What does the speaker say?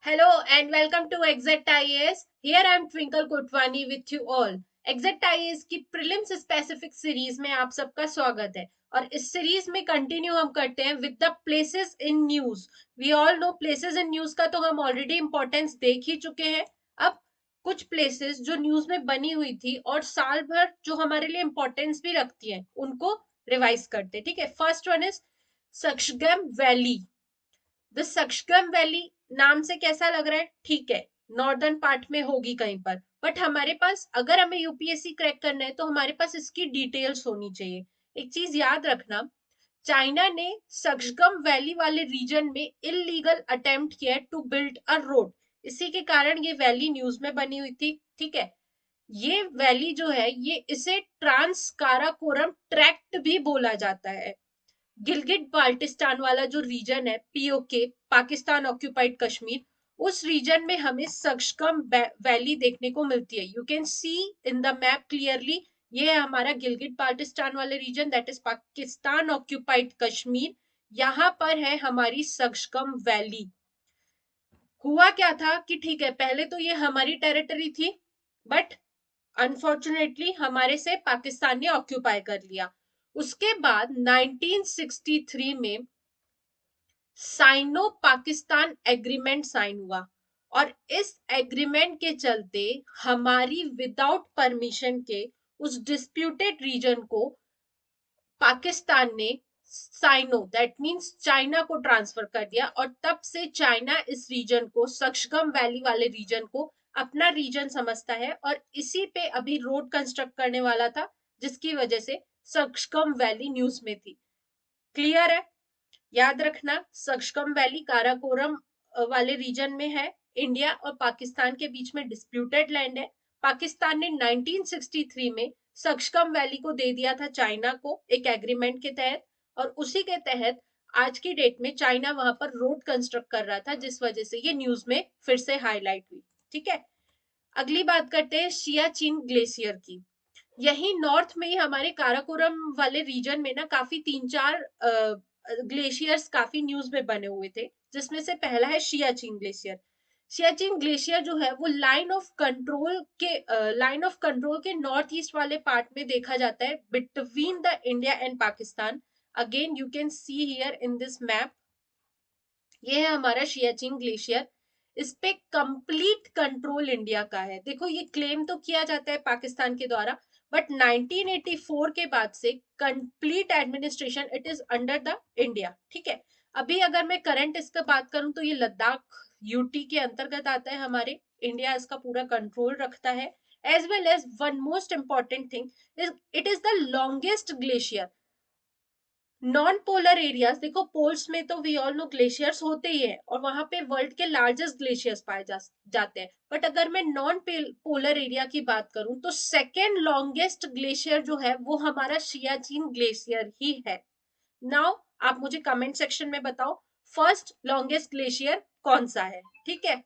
Hello and welcome to Exact IAS. Here I am Twinkle Kotwani with you all. Exact IAS की prelims specific series में आप सबका स्वागत है और इस सीरीज में कंटिन्यू हम करते हैं with the places in news. We all know places in news का तो हम ऑलरेडी इंपॉर्टेंस देख ही चुके हैं. अब कुछ प्लेसेस जो न्यूज में बनी हुई थी और साल भर जो हमारे लिए इंपॉर्टेंस भी रखती हैं उनको रिवाइज करते हैं. ठीक है, first one is Shaksgam valley. The Shaksgam valley नाम से कैसा लग रहा है? ठीक है, नॉर्दर्न पार्ट में होगी कहीं पर, बट हमारे पास अगर हमें यूपीएससी क्रैक करना है तो हमारे पास इसकी डिटेल्स होनी चाहिए. एक चीज याद रखना, चाइना ने सक्शगम वैली वाले रीजन में इलीगल अटेम्प्ट किया टू बिल्ड अ रोड. इसी के कारण ये वैली न्यूज में बनी हुई थी. ठीक है, ये वैली जो है ये इसे ट्रांस काराकोरम ट्रैक्ट भी बोला जाता है. गिलगिट बाल्टिस्तान वाला जो रीजन है, पीओके, पाकिस्तान ऑक्यूपाइड कश्मीर, उस रीजन में हमें सक्शगम वैली देखने को मिलती है. You can see in the map clearly, ये है हमारा गिलगिट बाल्टिस्तान वाले region, that is Pakistan occupied Kashmir. यहाँ पर है हमारी सक्शगम वैली. हुआ क्या था कि ठीक है, पहले तो ये हमारी टेरिटरी थी, बट अनफॉर्चुनेटली हमारे से पाकिस्तान ने ऑक्यूपाई कर लिया. उसके बाद 1963 में साइनो पाकिस्तान एग्रीमेंट साइन हुआ और इस एग्रीमेंट के चलते हमारी विदाउट परमिशन के उस डिस्प्यूटेड रीजन को पाकिस्तान ने साइनो दैट मींस चाइना को ट्रांसफर कर दिया और तब से चाइना इस रीजन को, सक्शगम वैली वाले रीजन को अपना रीजन समझता है और इसी पे अभी रोड कंस्ट्रक्ट करने वाला था, जिसकी वजह से सक्शगम वैली न्यूज में थी. क्लियर है? याद रखना, सक्शगम वैली काराकोरम वाले रीजन में है. इंडिया और पाकिस्तान के बीच में डिस्प्यूटेड लैंड है. पाकिस्तान ने 1963 में सक्शगम वैली को दे दिया था चाइना को एक एग्रीमेंट के तहत, और उसी के तहत आज की डेट में चाइना वहां पर रोड कंस्ट्रक्ट कर रहा था, जिस वजह से ये न्यूज में फिर से हाईलाइट हुई. ठीक है, अगली बात करते हैं सियाचिन ग्लेशियर की. यही नॉर्थ में ही हमारे काराकोरम वाले रीजन में ना काफी 3-4 ग्लेशियर्स काफी न्यूज में बने हुए थे, जिसमें से पहला है सियाचिन ग्लेशियर. सियाचिन ग्लेशियर जो है वो लाइन ऑफ कंट्रोल के नॉर्थ ईस्ट वाले पार्ट में देखा जाता है between the India and Pakistan. Again you can see here in this map, ये है हमारा सियाचिन ग्लेशियर. इस पे कंप्लीट कंट्रोल इंडिया का है. देखो, ये क्लेम तो किया जाता है पाकिस्तान के द्वारा, बट 1984 के बाद से complete administration it is under the India. ठीक है, अभी अगर मैं करंट इसका बात करूं तो ये लद्दाख यूटी के अंतर्गत आता है हमारे. इंडिया इसका पूरा कंट्रोल रखता है. As well as one most important thing is it is the longest glacier. Non polar areas, देखो पोल्स में तो वी ऑल नो ग्लेशियर्स होते ही है और वहां पे वर्ल्ड के लार्जेस्ट ग्लेशियर्स पाए जाते हैं, बट अगर मैं नॉन पोलर एरिया की बात करूं तो सेकेंड लॉन्गेस्ट ग्लेशियर जो है वो हमारा सियाचिन ग्लेशियर ही है. नाउ आप मुझे कमेंट सेक्शन में बताओ फर्स्ट लॉन्गेस्ट ग्लेशियर कौन सा है. ठीक है,